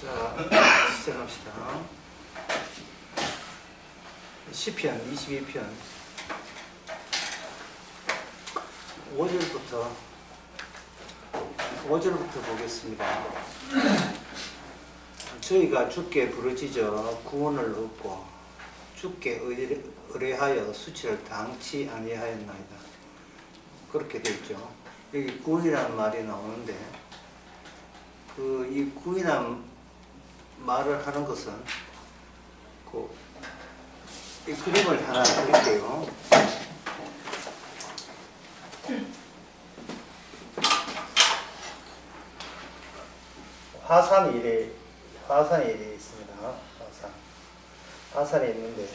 자, 시작합시다. 시편 22편 5절부터 보겠습니다. 저희가 주께 부르짖어 구원을 얻고 주께 의뢰하여 수치를 당치 아니하였나이다. 그렇게 되어 있죠. 여기 구원이라는 말이 나오는데 이 구원이라는 말을 하는 것은 이 그림을 하나 드릴게요. 화산이 있습니다. 화산이 있는데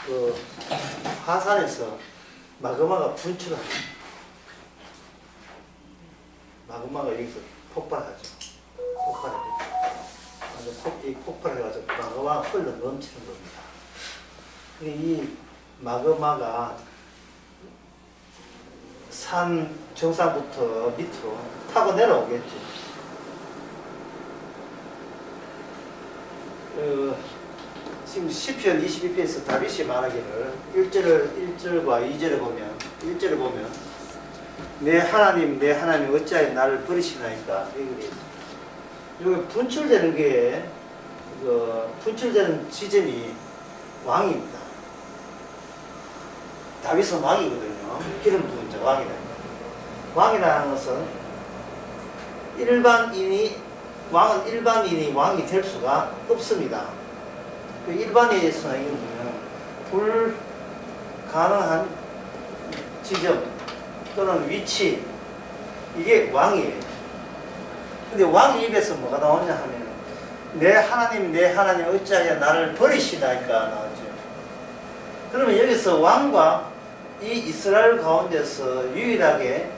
그 화산에서 마그마가 분출합니다. 마그마가 여기서 폭발하죠. 이 폭발해가지고 마그마가 흘러 넘치는 겁니다. 이 마그마가 산 정상부터 밑으로 타고 내려오겠죠. 지금 시편 22편에서 다윗이 말하기를 1절과 2절에 보면 내 하나님 어찌하여 나를 버리시나이까 여기 분출되는 게 분출되는 지점이 왕입니다. 다윗은 왕이거든요. 기름 부은 자 왕이다. 왕이라는 것은 왕은 일반인이 왕이 될 수가 없습니다. 그 일반인에서는 불가능한 지점 또는 위치, 이게 왕이에요. 근데 왕 입에서 뭐가 나오냐 하면 내 하나님 어찌하여 나를 버리시나이까 나오죠. 그러면 여기서 왕과 이 이스라엘 가운데서 유일하게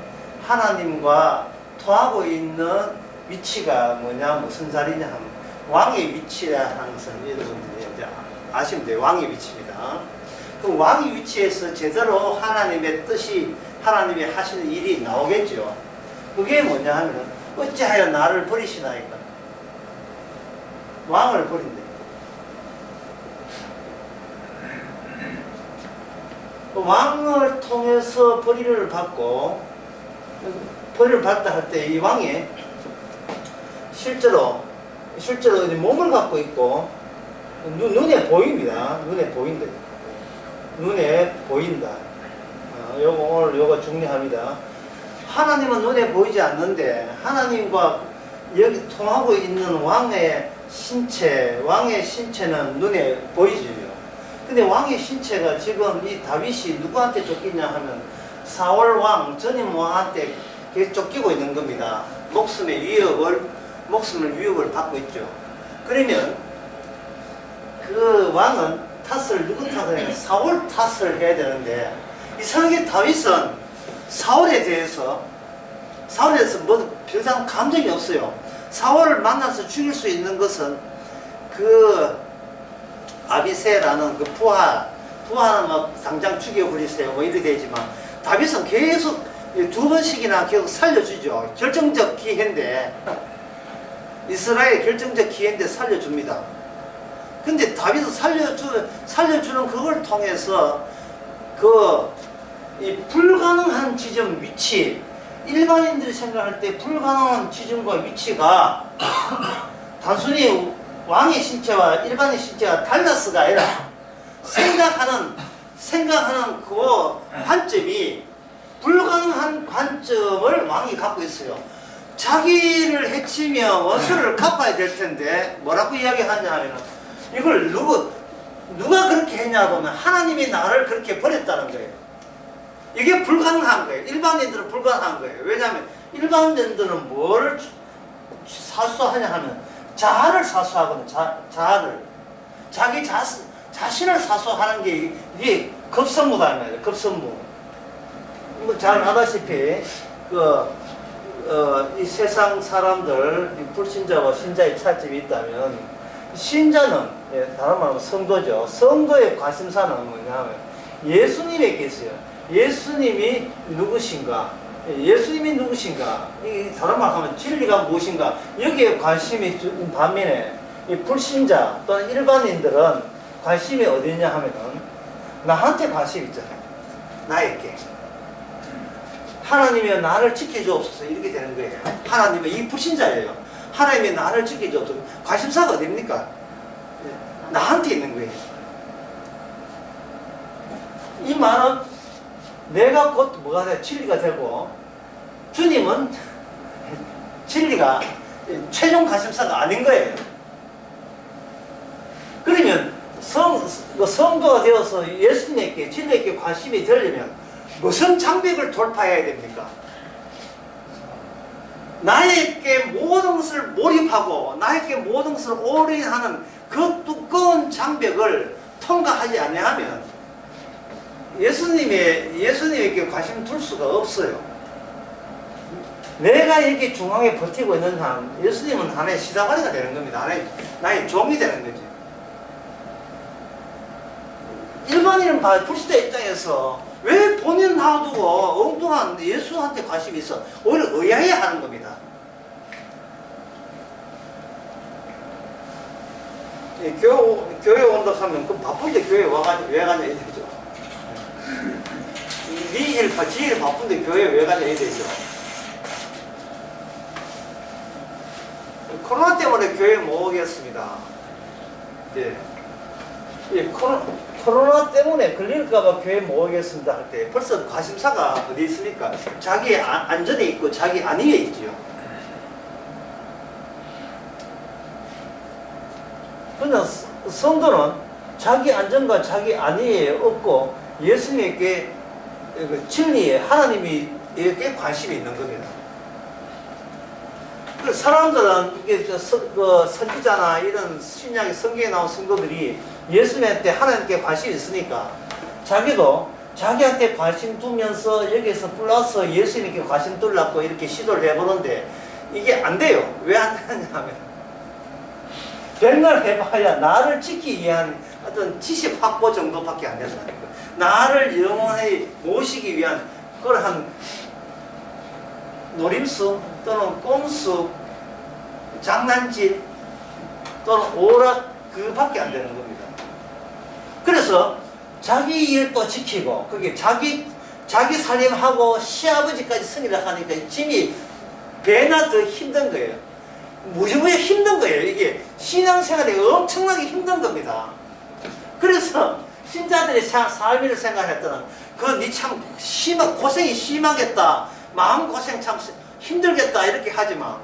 하나님과 통하고 있는 위치가 무슨 자리냐 하면 왕의 위치라는 것은 여러분들이 이제 아시면 돼요. 왕의 위치입니다. 그 왕의 위치에서 제대로 하나님의 뜻이, 하나님이 하시는 일이 나오겠죠. 그게 뭐냐 하면 어찌하여 나를 버리시나이까. 왕을 버린대. 왕을 통해서 벌이를 받고, 벌이를 받다 할 때 이 왕이 실제로 몸을 갖고 있고 눈에 보입니다. 눈에 보인다. 오늘 요거 중요합니다. 하나님은 눈에 보이지 않는데 하나님과 여기 통하고 있는 왕의 신체는 눈에 보이죠. 근데 왕의 신체가 지금 이 다윗이 누구한테 쫓기냐 하면 사울 왕, 전임 왕한테 계속 쫓기고 있는 겁니다. 목숨을 위협을 받고 있죠. 그러면 그 왕은 누구 탓을 사울 탓을 해야 되는데 이상하게 다윗은 사울에 대해서 별다른 감정이 없어요. 사울을 만나서 죽일 수 있는 것은 그 아비새라는 그 부하는 당장 죽여버리세요 이렇게 되지만 다윗은 계속 2번씩이나 계속 살려주죠. 결정적 기회인데 이스라엘 결정적 기회인데 살려줍니다. 근데 다윗은 살려주는 그걸 통해서 이 불가능한 지점 위치, 일반인들이 생각할 때 불가능한 지점과 위치가 단순히 왕의 신체와 일반의 신체가 달라스가 아니라 생각하는 그 관점이 불가능한 관점을 왕이 갖고 있어요. 자기를 해치면 원수를 갚아야 될 텐데 뭐라고 이야기하냐 하면 이걸 누가 그렇게 했냐 보면 하나님이 나를 그렇게 버렸다는 거예요. 이게 불가능한 거예요. 일반인들은 불가능한 거예요. 왜냐하면 일반인들은 뭘 사수하냐 하면 자아를 사수하거든. 자아를 자기 자신을 사수하는 게 이게 급선무다 말이에요. 급선무. 잘 아다시피 이 세상 사람들 불신자와 신자의 차이점이 있다면 신자는 다른 말로 성도죠. 성도의 관심사는 뭐냐면 예수님에게 있어요. 예수님이 누구신가? 예수님이 누구신가? 이 다른 말 하면 진리가 무엇인가? 여기에 관심이 반면에 이 불신자 또는 일반인들은 관심이 어디 있냐 하면은 나한테 관심이 있잖아요. 나에게. 하나님이 나를 지켜주옵소서 이렇게 되는 거예요. 하나님이 이 불신자예요. 하나님이 나를 지켜주옵소서. 관심사가 어디입니까? 나한테 있는 거예요. 이 말은 내가 곧 뭐가 돼? 진리가 되고 주님은 진리가 최종 관심사가 아닌 거예요. 그러면 성도가 되어서 예수님께 진리에게 관심이 되려면 무슨 장벽을 돌파해야 됩니까? 나에게 모든 것을 몰입하고 나에게 모든 것을 올인하는 그 두꺼운 장벽을 통과하지 않으면 예수님에게 관심 둘 수가 없어요. 내가 이렇게 중앙에 버티고 있는 한 예수님은 하나의 시다바리가 되는 겁니다. 나의 종이 되는 거지. 일반인은 불신자 입장에서 왜 본인 놔두고 엉뚱한 예수한테 관심이 있어? 오히려 의아해 하는 겁니다. 교회 온다 하면 그럼 바쁜데 교회 와가지고 왜 가냐 이 되죠. 지일 바쁜데 교회 왜 가냐 이 되죠. 코로나 때문에 교회 못 오겠습니다. 코로나 때문에 걸릴까봐 교회 못 오겠습니다 할 때 벌써 관심사가 어디 있습니까? 자기 안전에 있고 자기 안위에 있지요. 그러나 성도는 자기 안전과 자기 안위에 없고 예수님에게 진리에 하나님에게 관심이 있는 겁니다. 그 사람들은 이게 선지자나 이런 신약의 성경에 나온 성도들이 예수님한테 하나님께 관심이 있으니까 자기도 자기한테 관심 두면서 여기서 플러스 예수님께 관심 두려고 이렇게 시도를 해보는데 이게 안 돼요. 왜 안 되느냐 하면 백날 해봐야 나를 지키기 위한 어떤 지식 확보 정도밖에 안 된다는 거예요. 나를 영원히 모시기 위한 그러한 노림수 또는 꼼수, 장난질 또는 오락 그밖에 안 되는 겁니다. 그래서 자기 일도 지키고 그게 자기 살림하고 시아버지까지 승리를 하니까 짐이 배나 더 힘든 거예요. 무지무지 힘든 거예요. 이게 신앙생활이 엄청나게 힘든 겁니다. 그래서 신자들이 삶을 생각할 때는 니 참 고생이 심하겠다. 마음고생 참 힘들겠다 이렇게 하지만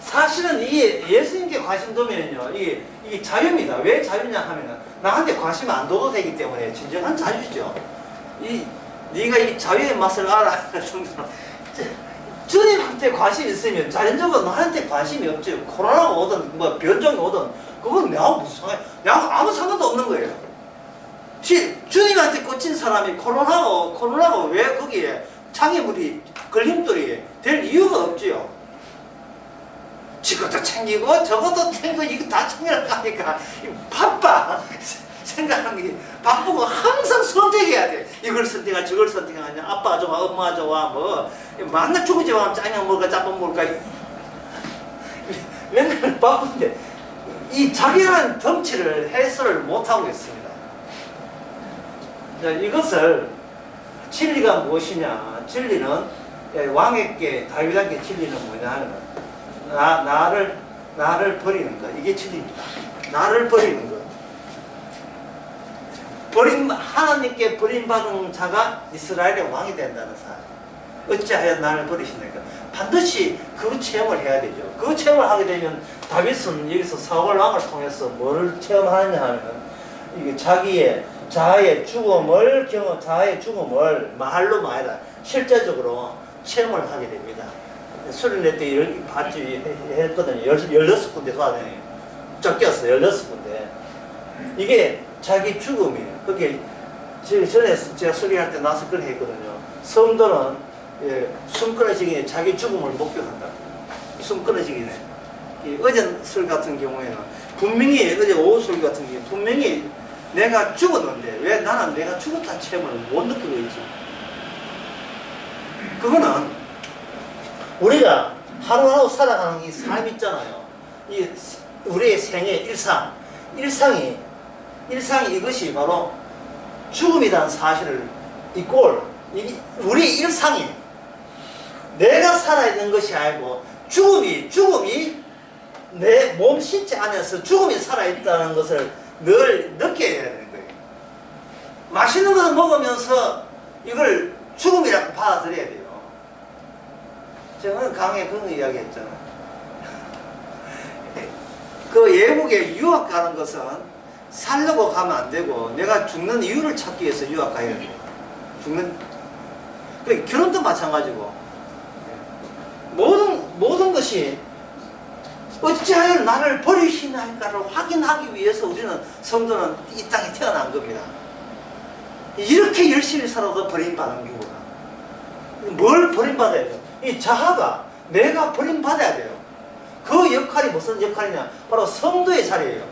사실은 이 예수님께 관심 두면요 이게 자유입니다. 왜 자유냐 하면은 나한테 관심 안 둬도 되기 때문에 진정한 자유죠. 네가 이 자유의 맛을 알아 정도로 주님한테 관심 있으면 자연적으로 나한테 관심이 없죠. 코로나가 오든 뭐 변종이 오든 그건 내하고 무슨 상관? 내하고 아무 상관도 없는 거예요. 주님한테 꽂힌 사람이 코로나가 왜 거기에 장애물이 걸림돌이 될 이유가 없지요. 지금도 챙기고 저것도 챙기고 이거 다 챙기려고 하니까 바빠. 생각하는 게 바쁘고 항상 선택해야 돼. 이걸 선택하냐 저걸 선택하냐 아빠 좋아 엄마 좋아 뭐 만나 죽으지 마 짜장 먹을까 짬뽕 먹을까 맨날 바쁜데 이 자기라는 덩치를 해소를 못하고 있습니다. 자, 이것을 진리가 무엇이냐? 진리는 왕에게 다윗에게 진리는 뭐냐 하면 나를 버리는 것. 이게 진리입니다. 나를 버리는 것. 하나님께 버림받은 자가 이스라엘의 왕이 된다는 사실. 어찌하여 나를 버리시는가? 반드시 그 체험을 해야 되죠. 그 체험을 하게 되면 다윗은 여기서 사울 왕을 통해서 뭘 체험하느냐 하면 이게 자아의 죽음을 말로 말이라 실제적으로 체험을 하게 됩니다. 수련회 때 봤지 했거든요. 16군데 소화되네요. 쫓겼어요. 16군데. 이게 자기 죽음이에요. 그게 전에 제가 수련할 때 나서 그런 했거든요. 성도는 숨 끊어지기 자기 죽음을 목격한다. 숨 끊어지기 전에. 어제 술 같은 경우에는 분명히 어제 오후 술 같은 경우에 분명히 내가 죽었는데 왜 나는 내가 죽었다는 체험을 못 느끼고 있지? 그거는 우리가 하루하루 살아가는 이 삶 있잖아요. 이 우리의 생애 일상이 이것이 바로 죽음이라는 사실을 이꼴 우리 일상이 내가 살아있는 것이 아니고 죽음이 내 몸 신체 안에서 죽음이 살아있다는 것을 늘 느껴야 되는 거예요. 맛있는 것을 먹으면서 이걸 죽음이라고 받아들여야 돼요. 저는 강의 그런 이야기 했잖아요. 그 외국에 유학 가는 것은 살려고 가면 안 되고 내가 죽는 이유를 찾기 위해서 유학 가야 돼요. 결혼도 마찬가지고 모든 것이 어찌하여 나를 버리시나이까를 확인하기 위해서 우리는 성도는 이 땅에 태어난 겁니다. 이렇게 열심히 살아도 버림받은 경우가 뭘 버림받아야 돼요? 이 자아가 내가 버림받아야 돼요. 그 역할이 무슨 역할이냐? 바로 성도의 자리예요.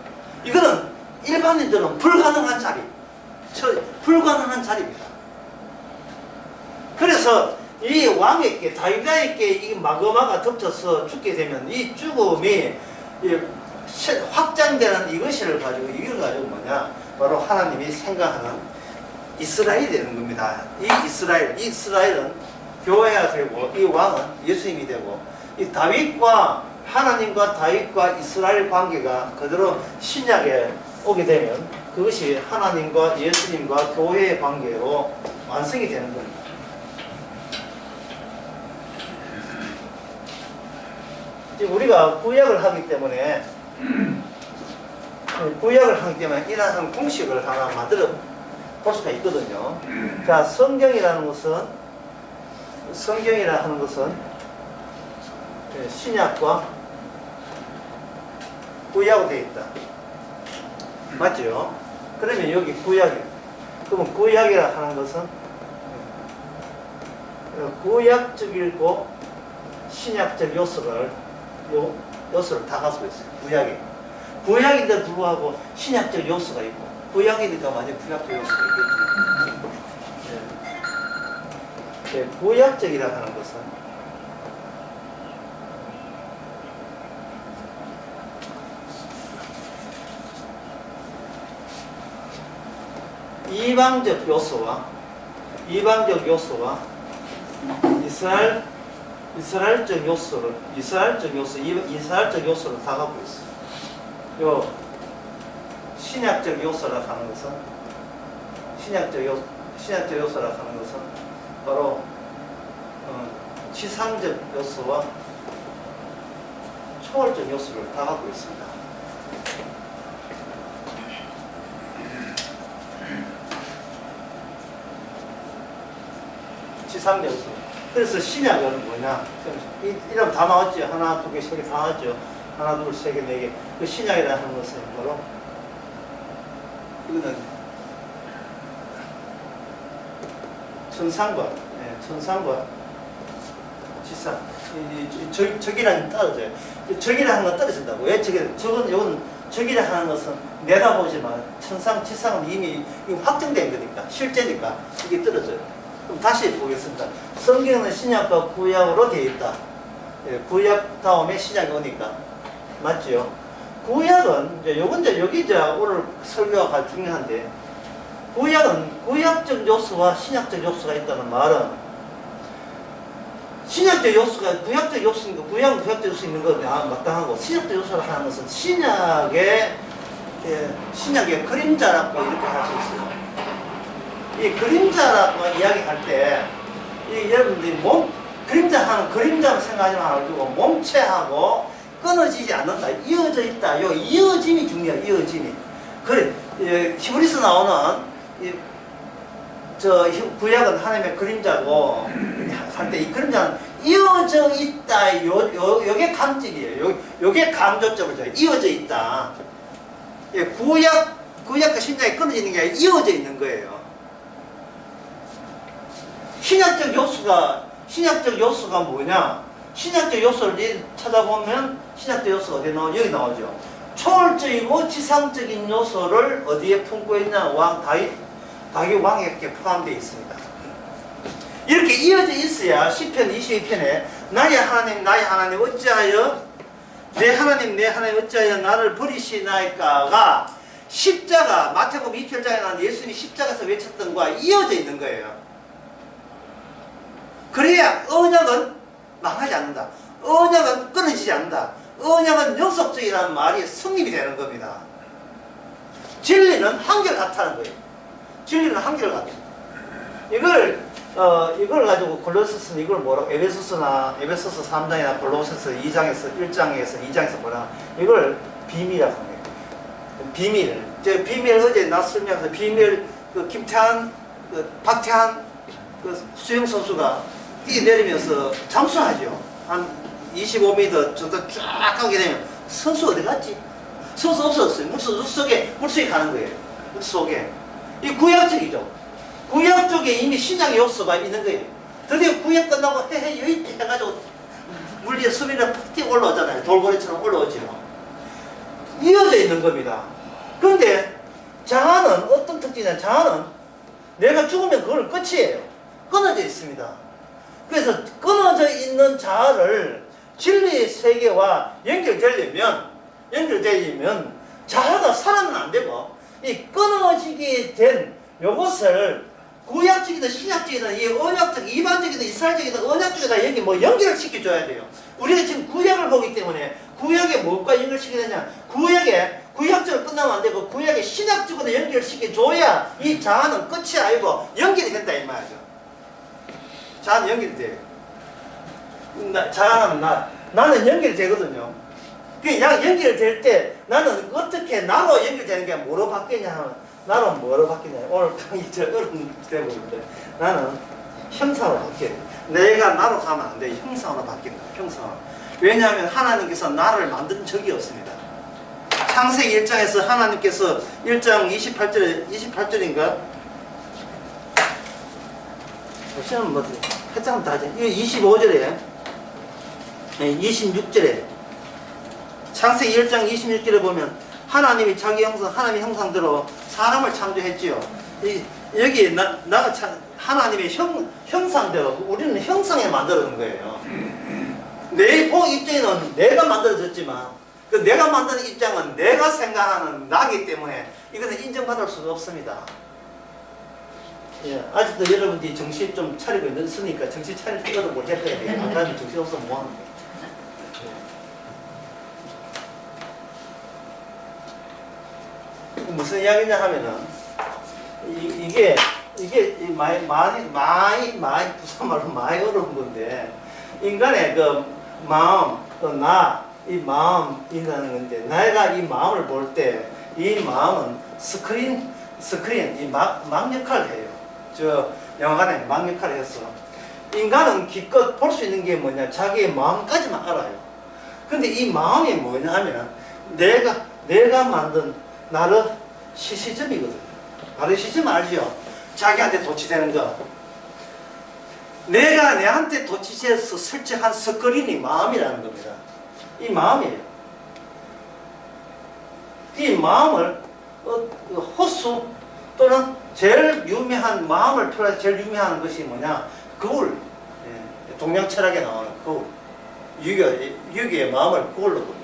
이거는 일반인들은 불가능한 자리입니다. 그래서 이 왕에게 다윗에게 이 마그마가 덮쳐서 죽게 되면 이 죽음이 확장되는 이것을 가지고 이걸 가지고 뭐냐? 바로 하나님이 생각하는 이스라엘이 되는 겁니다. 이 이스라엘은 교회가 되고 이 왕은 예수님이 되고 이 다윗과 하나님과 다윗과 이스라엘 관계가 그대로 신약에 오게 되면 그것이 하나님과 예수님과 교회의 관계로 완성이 되는 겁니다. 지금 우리가 구약을 하기 때문에 이러한 공식을 하나 만들어 볼 수가 있거든요. 자, 성경이라는 것은 신약과 구약으로 되어 있다. 맞죠? 그러면 여기 그러면 구약이라 하는 것은 구약적이고 신약적 요소를 다 가지고 있어요. 구약인데 불구하고 신약적 요소가 있고 구약이니까 완전 구약적 요소가 있겠죠. 구약적이라 하는 것은 이방적 요소와 이스라엘적 요소를 다 갖고 있어요. 요 신약적 요소라 하는 것은 바로 지상적 요소와 초월적 요소를 다 갖고 있습니다. 지상적 요소. 그래서 신약은 뭐냐? 이름 다 나왔죠. 하나, 두 개, 세 개 다 나왔죠. 하나, 둘, 세 개, 네 개. 그 신약이라는 것은 바로 이거는 천상과 지상. 적이라는 떨어져요. 적이라는 건 떨어진다고. 왜 적이라 하는 것은 내다보지만 천상, 지상은 이미 확정된 거니까, 실제니까 이게 떨어져요. 그럼 다시 보겠습니다. 성경은 신약과 구약으로 되어 있다. 구약 다음에 신약이 오니까. 맞죠? 구약은, 여기 오늘 설교가 중요한데, 구약은 구약적 요소와 신약적 요소가 있다는 말은, 신약적 요소가 구약적 요소니까, 구약은 구약적 요소 있는 거 마땅하고, 신약적 요소를 하는 것은 신약의 그림자라고 이렇게 할 수 있어요. 이 그림자라고 이야기할 때, 여러분들이 그림자는 생각하지 말고, 몸체하고 끊어지지 않는다. 이어져 있다. 이 이어짐이 중요해요. 이어짐이. 그래, 히브리서 나오는, 구약은 하나님의 그림자고, 할 때 이 그림자는 이어져 있다. 요게 강점이에요. 요게 강조점을 줘요. 이어져 있다. 구약과 신약이 끊어지는 게 아니라 이어져 있는 거예요. 신약적 요소가 뭐냐? 신약적 요소를 찾아보면 신약적 요소가 어디에 나오죠? 여기 나오죠. 초월적이고 지상적인 요소를 어디에 품고 있냐? 다윗 왕에게 포함되어 있습니다. 이렇게 이어져 있어야 시편 22편에 나의 하나님 어찌하여 내 하나님 어찌하여 나를 버리시나이까가 십자가 마태복음 2절장에 나온 예수님이 십자가에서 외쳤던 거와 이어져 있는 거예요. 그래야 언약은 망하지 않는다. 언약은 끊어지지 않는다. 언약은 영속적이라는 말이 성립이 되는 겁니다. 진리는 한결같다는 거예요. 진리는 한결같다. 이걸 가지고 골로새서는 이걸 뭐라고 에베소서 3장이나 골로새서 1장에서 뭐라 이걸 비밀이라고 합니다. 비밀. 제가 비밀 어제 나 설명해서 비밀 김태한 박태한 수영 선수가 뛰어내리면서 잠수하죠. 한 25m 정도 쫙 가게 되면 선수 어디 갔지? 선수 없었어요. 물속에 가는 거예요. 물속에. 이 구약적이죠. 구약 쪽에 이미 신약의 요소가 있는 거예요. 드디어 구약 끝나고 여기 해가지고 물 위에 수비를 팍 뛰어 올라오잖아요. 돌고래처럼 올라오죠. 이어져 있는 겁니다. 그런데 자아는 어떤 특징이냐? 자아는 내가 죽으면 그걸 끝이에요. 끊어져 있습니다. 그래서 끊어져 있는 자아를 진리의 세계와 연결되려면 자아가 살아는 안 되고 이 끊어지게 된 요것을 구약적이든 신약적이든 이 언약적, 이반적이든 이스라엘적이든 언약적이든 여기 연결을 시켜줘야 돼요. 우리가 지금 구약을 보기 때문에 구약에 무엇과 연결시켜야 되냐? 구약적으로 끝나면 안 되고 구약의 신약적으로 연결시켜줘야 이 자아는 끝이 아니고 연결이 된다 이 말이죠. 자아는 연결이 돼요. 자아는 나는 연결이 되거든요. 그냥 연결될 때 나는 어떻게 나로 연결되는 게 뭐로 바뀌냐 하면 나는 뭐로 바뀌냐. 오늘 강의 저 어려운 대목인데 나는 형상으로 바뀌어요. 내가 나로 가면 안 돼. 형상으로 바뀐다. 형상으로. 왜냐하면 하나님께서 나를 만든 적이 없습니다. 창세기 1장에서 하나님께서 1장 28절인가? 시험 뭐지? 해장은 다 하죠. 25절에 26절에 창세기 1장 26절에 보면 하나님이 자기 형상, 하나님의 형상대로 사람을 창조했지요. 여기 하나님의 형상대로 우리는 형상에 만들어진 거예요. 내 입장에는 내가 만들어졌지만 그 내가 만드는 입장은 내가 생각하는 나기 때문에 이것은 인정받을 수가 없습니다. 예, 아직도 여러분들이 정신 좀 차리고 있으니까 정신 차릴 필요도 못 했어야 돼요. 안 그러면 정신 없으면 뭐 하는 거예요. 무슨 이야기냐 하면은 이게 많이 부산말로 많이 어려운 건데 인간의 그 마음 이 마음이라는 건데 내가 이 마음을 볼 때 이 마음은 스크린 이 망 역할을 해요. 저 영화관에 망 역할을 했어. 인간은 기껏 볼 수 있는 게 뭐냐 자기의 마음까지만 알아요. 근데 이 마음이 뭐냐 하면 내가 만든 나를 시시점이거든요. 바로 시점 알죠? 자기한테 도취되는 거. 내가 내한테 도취돼서 설정한 스크린이 마음이라는 겁니다. 이 마음이에요. 이 마음을 호수 또는 제일 유명한 마음을 표현해서 제일 유명한 것이 뭐냐? 거울. 동양 철학에 나오는 거울. 유교의 마음을 거울로 봅니다.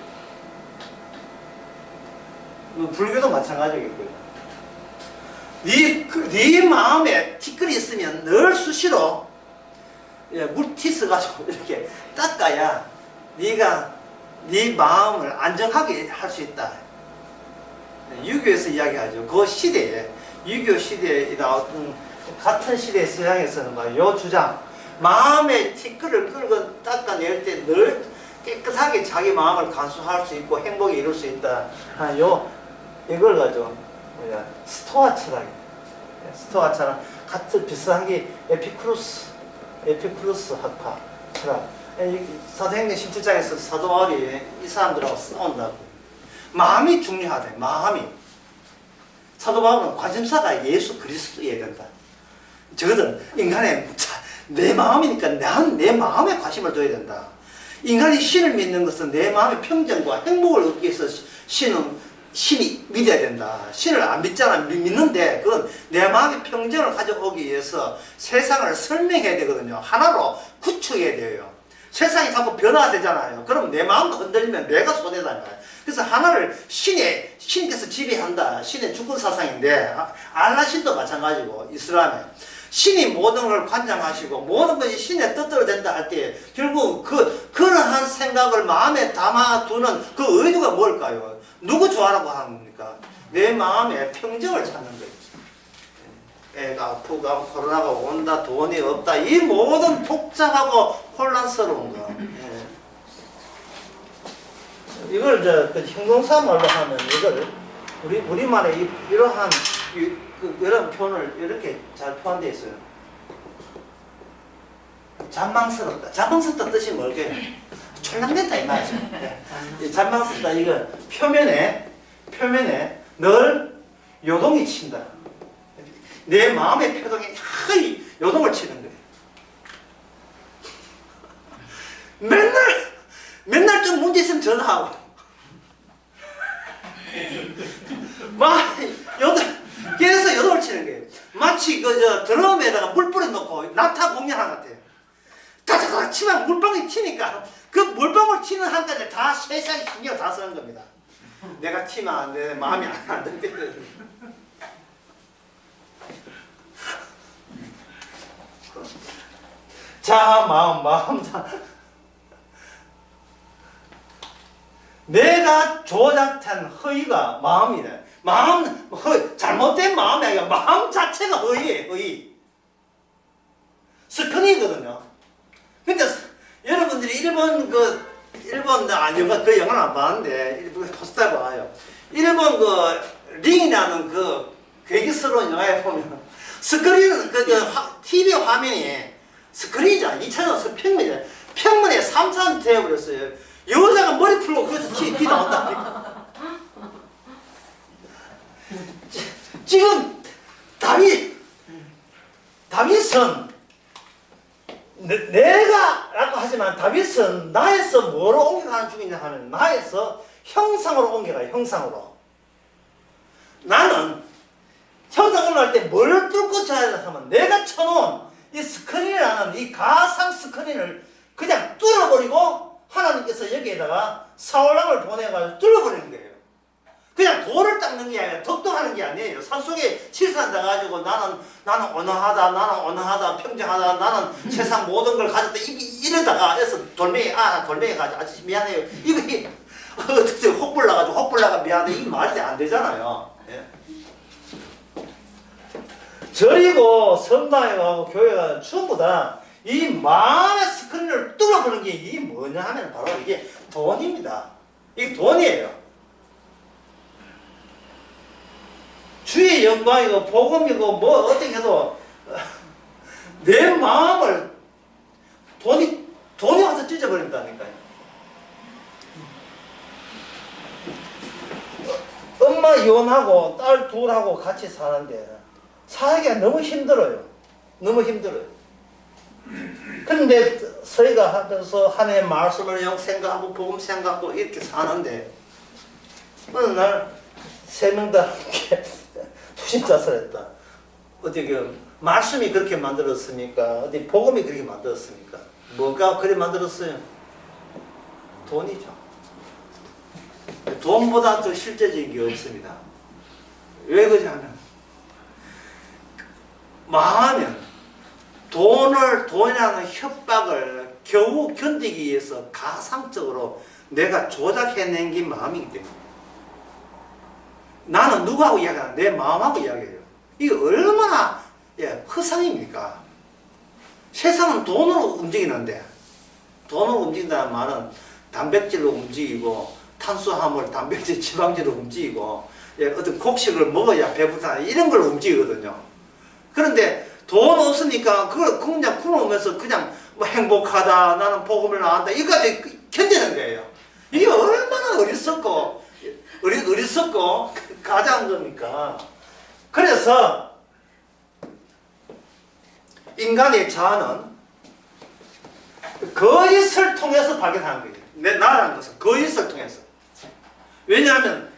불교도 마찬가지겠고요. 네 마음에 티끌이 있으면 늘 수시로 물티 써가지고 이렇게 닦아야 네가 네 마음을 안정하게 할 수 있다. 유교에서 이야기하죠. 그 시대에 유교 시대에 나왔던 같은 시대의 서양에서는 요 주장 마음의 티끌을 끌고 닦아낼 때 늘 깨끗하게 자기 마음을 간수할 수 있고 행복에 이룰 수 있다. 이걸 가지고 스토아 철학, 스토아 철학 같은 비슷한 게 에피쿠로스 학파 철학. 사도행전 17장에서 사도 바울이 이 사람들하고 싸운다고. 마음이 중요하대. 마음이. 사도 바울은 관심사가 예수 그리스도여야 된다. 저거든 인간의 내 마음이니까 내 마음에 관심을 둬야 된다. 인간이 신을 믿는 것은 내 마음의 평정과 행복을 얻기 위해서 신이 믿어야 된다. 신을 안 믿잖아. 믿는데 그건 내 마음의 평정을 가져오기 위해서 세상을 설명해야 되거든요. 하나로 구축해야 돼요. 세상이 자꾸 변화되잖아요. 그럼 내 마음도 흔들리면 내가 손해다. 그래서 하나를 신께서 지배한다. 신의 주권 사상인데 알라신도 마찬가지고 이슬람에 신이 모든 걸 관장하시고 모든 것이 신의 뜻대로 된다 할 때 결국 그러한 생각을 마음에 담아두는 그 의도가 뭘까요? 누구 좋아라고 하는 겁니까? 내 마음에 평정을 찾는 거예요. 애가 아프고 코로나가 온다, 돈이 없다, 이 모든 복잡하고 혼란스러운 거. 이걸 그 형용사 말로 하면 이걸 우리만의 이러한 이런 표현을 이렇게 잘 표현되어 있어요. 잔망스럽다. 잔망스럽다 뜻이 뭘까요? 촐랑댔다 이 말이죠. 이 잔망스럽다 이건 표면에 늘 요동이 친다. 내 마음의 표정에 요동을 치는 거예요. 맨날 좀 문제 있으면 전화하고 계속 요동을 치는 거예요. 마치 드럼에다가 물 뿌려놓고 낙타 공연하는 것 같아요. 다다닥 치면 물방울이 튀니까 그 물방울 튀는 한까지 다 세상에 신경 다 쓰는 겁니다. 내가 튀면 내 마음이 안 들거든요. 자, 마음. 내가 조작한 허위가 마음이다. 잘못된 마음이 아니라 마음 자체가 허위예요, 허위. 스크린이거든요. 근데 여러분들이 일본 그 영화는 안 봤는데, 일본 포스터 봐요. 일본 링이라는 괴기스러운 영화에 보면, 스크린은 TV 화면이 스크린이잖아. 2차전 평면이잖아. 평면에 3차전 되어버렸어요. 여자가 머리 풀고 거기서 피 나온다니까. 지금 다윗은 내가 라고 하지만 다윗은 나에서 뭐로 옮겨가는 중이냐 하면 나에서 형상으로 옮겨가요. 형상으로. 나는 형상으로 할 때 뭘 뚫고 쳐야 하면 내가 쳐놓은 이 스크린이라는 이 가상 스크린을 그냥 뚫어버리고 하나님께서 여기에다가 사울왕을 보내가지고 뚫어버리는 거예요. 그냥 돌을 닦는 게 아니라 덕도하는 게 아니에요. 산속에 칠산당가지고 나는 온화하다, 평정하다, 나는 세상 모든 걸 가졌다 이러다가 해서 돌멩이가 아저씨 미안해요. 이거 어떻게 혹불나가 미안해. 이게 말이 안 되잖아요. 예? 절이고 성당이고 교회가 전부 다 이 마음의 스크린을 뚫어보는 게 이게 뭐냐 하면 바로 이게 돈입니다. 이게 돈이에요. 주의 영광이고 복음이고 뭐 어떻게 해도 내 마음을 돈이 와서 찢어버린다니까요. 엄마 이혼하고 딸 둘하고 같이 사는데 살기가 너무 힘들어요. 너무 힘들어요. 그런데 저희가 하면서 하나님의 말씀을 생각하고 복음 생각하고 이렇게 사는데 어느 날 3명 다 함께 투신자살했다. 어디 말씀이 그렇게 만들었습니까? 어디 복음이 그렇게 만들었습니까? 뭐가 그렇게 만들었어요? 돈이죠. 돈보다 더 실제적인 게 없습니다. 왜 그러냐면 망하면 돈이라는 협박을 겨우 견디기 위해서 가상적으로 내가 조작해낸 게 마음이기 때문에 나는 누구하고 이야기하나? 내 마음하고 이야기해요. 이게 얼마나 허상입니까? 세상은 돈으로 움직이는데 돈으로 움직인다는 말은 단백질로 움직이고 탄수화물, 단백질, 지방질로 움직이고 어떤 곡식을 먹어야 배부르다 이런 걸 움직이거든요. 그런데 돈 없으니까 그걸 그냥 풀어오면서 그냥 뭐 행복하다, 나는 복음을 나간다 이거까지 견디는 거예요. 이게 얼마나 어리석고 가장 겁니까? 그래서 인간의 자아는 거짓을 통해서 발견하는 거예요. 나라는 것은 거짓을 통해서. 왜냐하면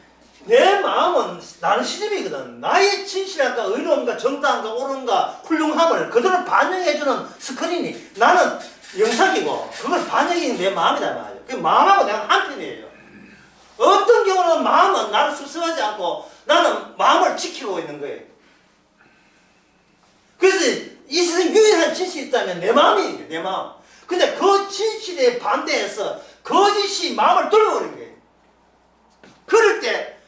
내 마음은 나는 시집이거든. 나의 진실함과 의로움과 정당함과 옳음과 훌륭함을 그대로 반영해주는 스크린이 나는 영상이고 그걸 반영이 내 마음이다 말이에요. 그 마음하고 내가 한편이에요. 어떤 경우는 마음은 나를 섭섭하지 않고 나는 마음을 지키고 있는 거예요. 그래서 이 세상에 유일한 진실이 있다면 내 마음이에요. 내 마음. 근데 그 진실에 반대해서 거짓이 마음을 돌려버린 거예요. 그럴 때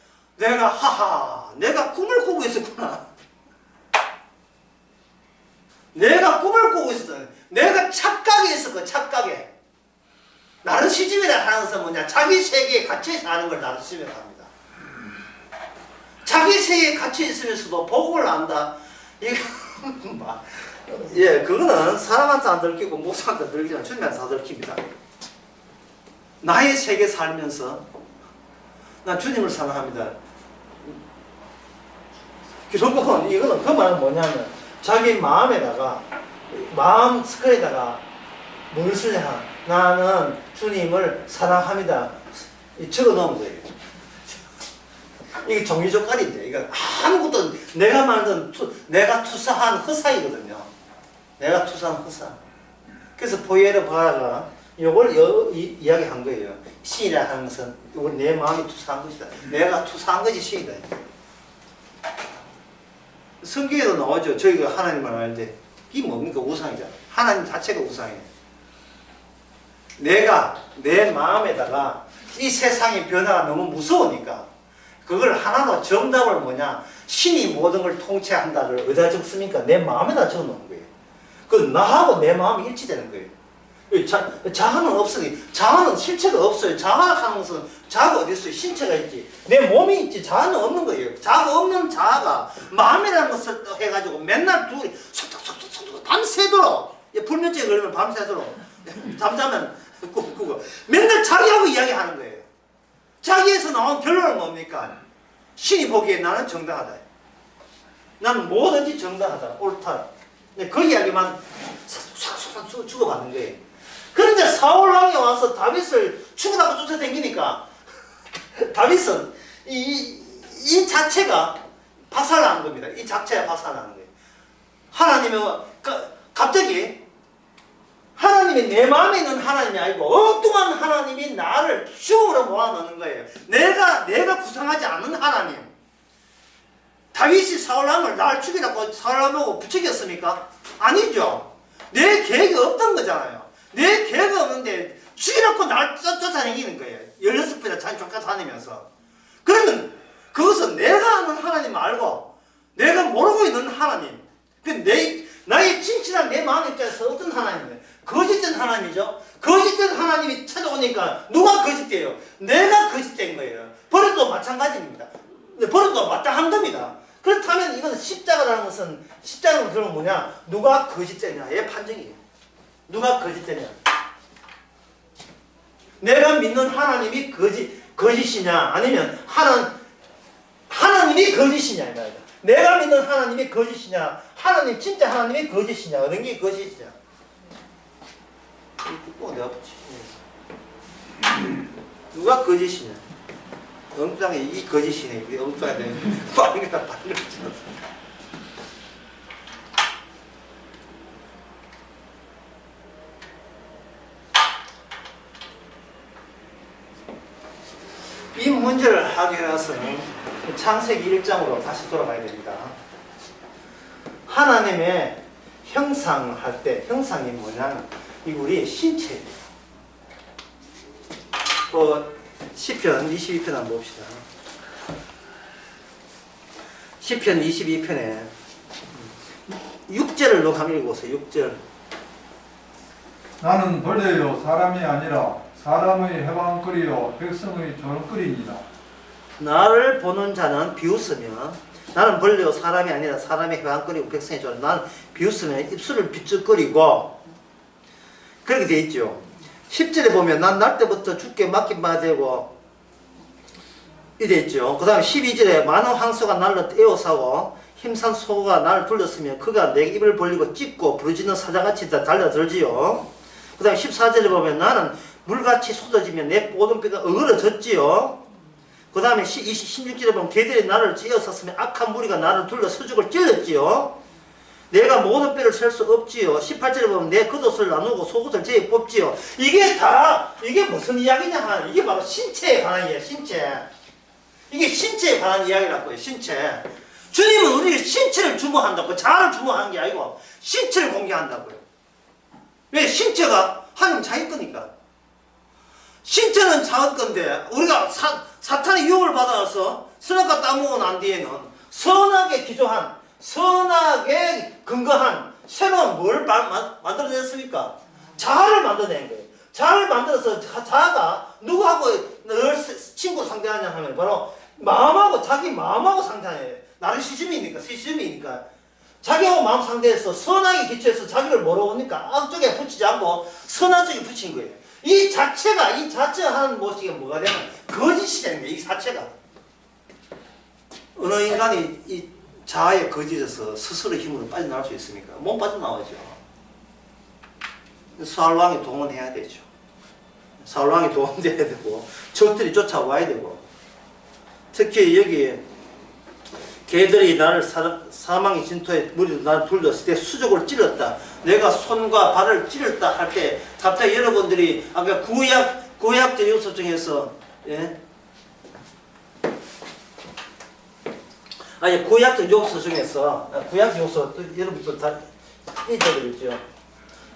내가 하하 내가 꿈을 꾸고 있었구나. 내가 꿈을 꾸고 있었다. 내가 착각에 있었고 착각에. 나르시즘이라 하는 것은 뭐냐? 자기 세계에 갇혀 사는 걸 나르시즘이라고 합니다. 자기 세계에 갇혀 있으면서도 복음을 안다. 이거 예, 그거는 사람한테 안 들키고 목사한테 들키지만 주님한테 다 들킵니다. 나의 세계 살면서 난 주님을 사랑합니다. 결국은 이거는 그 말은 뭐냐면 자기 마음에다가 마음 스크린에다가 무엇을 하 나는 주님을 사랑합니다. 적어 놓은 거예요. 이게 종이족깔인데 이거 아무것도 내가 만든 내가 투사한 허사이거든요. 내가 투사한 허사. 그래서 포에르 바라가 이걸 이야기한 거예요. 시이라 하는 것은 이걸 내 마음이 투사한 것이다. 내가 투사한 것이 시이다. 성경에도 나오죠. 저희가 하나님을 알는데 이게 뭡니까? 우상이잖아. 하나님 자체가 우상이에요. 내가 내 마음에다가 이 세상의 변화가 너무 무서우니까 그걸 하나로 정답을 뭐냐? 신이 모든 걸 통치한다를 어디다 적습니까? 내 마음에다 적어놓은 거예요. 그 나하고 내 마음이 일치되는 거예요. 자아는 없으니 자아는 실체가 없어요. 자아하는 것은 자아가 어디 있어요? 신체가 있지. 내 몸이 있지. 자아는 없는 거예요. 자아가 없는 자아가 마음이라는 것을 또 해가지고 맨날 둘이 속닥속닥속닥 밤새도록 불면증에 걸리면 밤새도록 잠자면 꾸고 맨날 자기하고 이야기하는 거예요. 자기에서 나온 결론은 뭡니까? 신이 보기에 나는 정당하다. 나는 뭐든지 정당하다. 옳다. 그 이야기만 싹싹 주고받는 거예요. 그런데 사울왕이 와서 다윗을 죽으라고 쫓아다니니까 다윗은 이 자체가 파산하는 겁니다. 이 자체가 파산하는 거예요. 하나님은 갑자기 하나님이 내 마음에 있는 하나님이 아니고 엉뚱한 하나님이 나를 죽음으로 모아넣는 거예요. 내가 구상하지 않은 하나님. 다윗이 사울왕을 날 죽이라고 사울왕보고 부추겼습니까? 아니죠. 내 계획이 없던 거잖아요. 내 계획이 없는데 죽이라고 날 쫓아다니는 거예요. 16배나 자기 쫓아 다니면서. 그러면 그것은 내가 아는 하나님 말고 내가 모르고 있는 하나님. 나의 진실한 내 마음 입장에서 어떤 하나님이에요? 거짓된 하나님이죠. 거짓된 하나님이 찾아오니까 누가 거짓돼요? 내가 거짓된 거예요. 버릇도 마찬가지입니다. 버릇도 마땅한 겁니다. 그렇다면 이건 십자가라는 것은 십자가는 그러면 뭐냐? 누가 거짓되냐의 판정이에요. 누가 거짓되냐? 내가 믿는 하나님이 거짓이냐 아니면 하나님이 거짓이냐 이 말이다. 내가 믿는 하나님이 거짓이냐 하나님 진짜 하나님이 거짓이냐 어느 게 거짓이냐? 꼭 내가 붙이. 누가 거짓이냐? 엉뚱하게 이 거짓이네. 우리 엉뚱하게 빠르게다 빠르게. 이 문제를 하기 위해서는 창세기 1장으로 다시 돌아가야 됩니다. 하나님의 형상할 때 형상이 뭐냐면 이 우리의 신체예요. 시편 22편 한번 봅시다. 시편 22편에 6절을 한번 읽어보세요. 6절. 나는 벌레요 사람이 아니라 사람의 해방거리요 백성의 조롱거리니라. 나를 보는 자는 비웃으며 나는 벌레요 사람이 아니라 사람의 해방거리고 백성의 조롱. 나는 비웃으며 입술을 비쩍거리고 그렇게 돼 있죠. 10절에 보면 난 날 때부터 주께 맡긴 바 되고 이래 있죠. 그 다음에 12절에 많은 황소가 날로 에워싸고 힘산 소가 나를 둘렀으며 그가 내 입을 벌리고 찢고 부르짖는 사자같이 다 달려들지요. 그 다음에 14절에 보면 나는 물같이 쏟아지며 내 모든 뼈가 어그러졌지요. 그 다음에 16절에 보면 개들이 나를 찌어섰으면 악한 무리가 나를 둘러 수죽을 찔렀지요. 내가 모든 뼈를 셀 수 없지요. 18절에 보면 내 겉옷을 나누고 속옷을 제에 뽑지요. 이게 무슨 이야기냐 하는, 이게 바로 신체에 관한 이야기, 신체. 이게 신체에 관한 이야기라고요, 신체. 주님은 우리에게 신체를 주목한다고, 자아를 주목하는 게 아니고 신체를 공개한다고요. 왜? 신체가 하나님 자기 거니까. 신체는 자기 건데 우리가 사탄의 유혹을 받아서 선악과 따먹고 난 뒤에는 선악에 기초한, 선악에 근거한 새로운 뭘 만들어냈습니까? 자아를 만들어낸 거예요. 자아를 만들어서 자아가 누구하고 늘 친구로 상대하냐 하면 바로 마음하고, 자기 마음하고 상대해요. 나르시즘이니까, 시즘이니까. 자기하고 마음 상대해서 선악에 기초해서 자기를 몰아오니까 악쪽에 붙이지 않고 선악 쪽에 붙인 거예요. 이 자체가 하는 모습이 뭐가 되면 거짓이 되는 거예요. 이 자체가. 어느 인간이 이 자아에 거짓에서 스스로 힘으로 빠져나올 수 있습니까? 못 빠져나오죠. 사울왕이 동원해야 되죠. 사울왕이 동원돼야 되고 적들이 쫓아와야 되고, 특히 여기 개들이 나를 사망의 진토에 무리로 나를 둘렀을 때 수족을 찔렀다. 내가 손과 발을 찔렀다 할 때 갑자기 여러분들이 아까 구약적 요소 중에서, 예? 아니, 구약적 요소 중에서, 구약 요소, 여러분들 다 잊어버렸죠.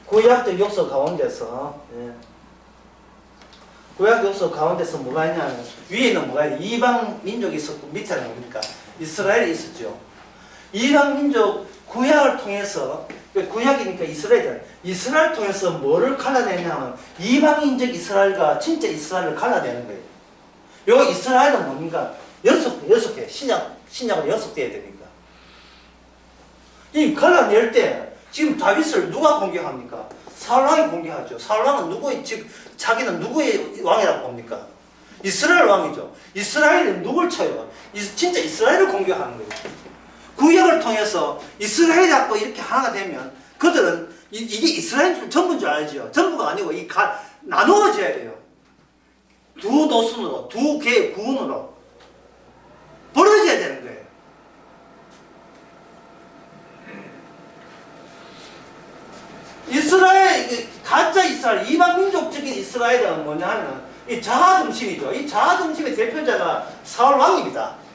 구약적 요소 가운데서, 예. 구약 요소 가운데서 뭐가 있냐면, 위에는 뭐가 있냐, 이방 민족이 있었고, 밑에는 뭡니까? 이스라엘이 있었죠. 이방 민족 구약을 통해서, 구약이니까 이스라엘 통해서 뭐를 갈라내냐면 이방인적 이스라엘과 진짜 이스라엘을 갈라내는 거예요. 요 이스라엘은 뭡니까? 여섯 개. 신약은 6개야 됩니까? 이 갈라낼 때 지금 다윗을 누가 공격합니까? 사울왕이 공격하죠. 사울왕은 자기는 누구의 왕이라고 봅니까? 이스라엘 왕이죠. 이스라엘은 누굴 쳐요? 진짜 이스라엘을 공격하는 거예요. 구약을 통해서 이스라엘이 갖고 이렇게 하나가 되면 그들은 이게 이스라엘 전부인 줄 알죠. 전부가 아니고 나누어져야 돼요. 두 노선으로, 두 개의 구원으로 벌어져야 되는 거예요. 이스라엘, 가짜 이스라엘, 이방 민족적인 이스라엘은 뭐냐 하면 이 자아 중심이죠. 이 자아 중심의 대표자가 사울 왕입니다.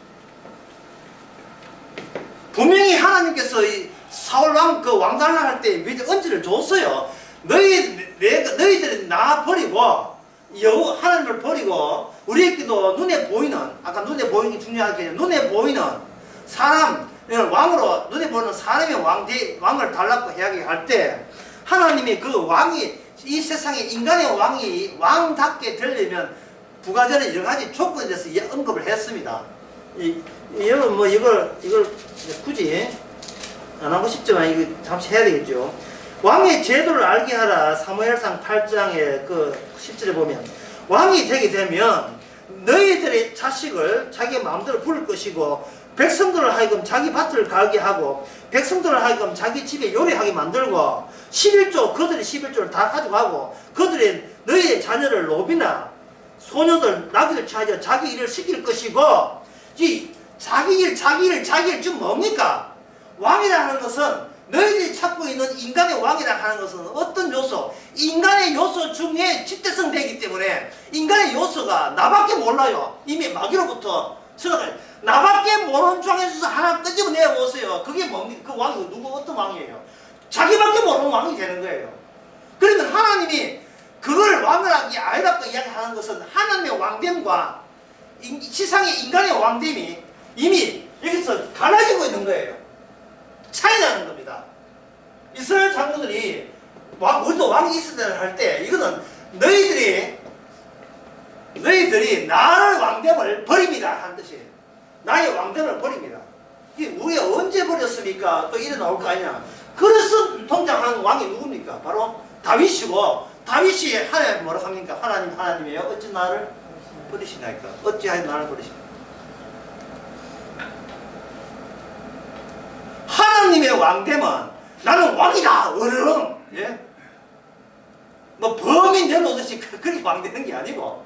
분명히 하나님께서 이 사울 왕 그 왕달랑할 때 언지를 줬어요. 너희들이 나 버리고 하나님을 버리고 우리에게도 눈에 보이는, 아까 눈에 보이는 게 중요하게 눈에 보이는 사람 왕으로, 눈에 보이는 사람의 왕을 달라고 이야기할 때 하나님이 그 왕이 이 세상에 인간의 왕이 왕답게 되려면 부가전에 여러 가지 조건에 대해서 언급을 했습니다. 여러분 뭐 이걸 굳이 안 하고 싶지만 이거 잠시 해야 되겠죠. 왕의 제도를 알게 하라. 사무엘상 8장의 그 10절에 보면 왕이 되게 되면 너희들의 자식을 자기 마음대로 부를 것이고 백성들을 하여금 자기 밭을 갈게 하고 백성들을 하여금 자기 집에 요리하게 만들고 11조 그들이 11조를 다 가져가고 그들이 너희의 자녀를 노비나 소녀들 나귀를 찾아 자기 일을 시킬 것이고 이 자기 일 좀 뭡니까? 왕이라는 것은 너희들이 찾고 있는 인간의 왕이라 하는 것은 어떤 요소? 인간의 요소 중에 집대성 되기 때문에 인간의 요소가 나밖에 몰라요. 이미 마귀로부터 나밖에 모르는 중에서 하나 끄집어내 보세요. 그게 뭡니까? 그 왕이 어떤 왕이에요? 자기밖에 모르는 왕이 되는 거예요. 그러면 하나님이 그걸 왕이라고 아니라고 이야기하는 것은 하나님의 왕됨과 세상의 인간의 왕됨이 이미 여기서 갈라지고 있는 거예요. 차이 나는 겁니다. 이스라엘 장로들이 우리도 왕이 있으라 할 때 이거는 너희들이 나를 왕됨을 버립니다 하는 뜻이에요. 나의 왕됨을 버립니다. 이게 우리가 언제 버렸습니까? 또 일어나올 거 아니냐. 그래서 통장한 왕이 누굽니까? 바로 다윗이고 다윗이 하나님 뭐라고 합니까? 하나님이에요. 어찌 나를 버리시나이까? 어찌하여 나를 버리십니까? 하나님의 왕됨은 나는 왕이다 어른, 예? 뭐 범인 내놓듯이 그렇게 왕되는 게 아니고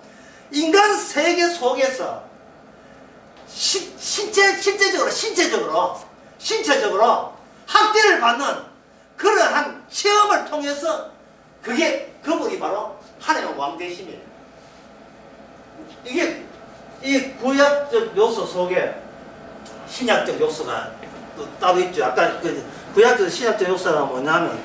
인간 세계 속에서 신체적으로 학대를 받는 그러한 체험을 통해서 그분이 바로 하나님의 왕 되심이에요. 이게 이 구약적 요소 속에 신약적 요소가 또 따로 있죠. 아까 그 구약적 신약적 요소가 뭐냐면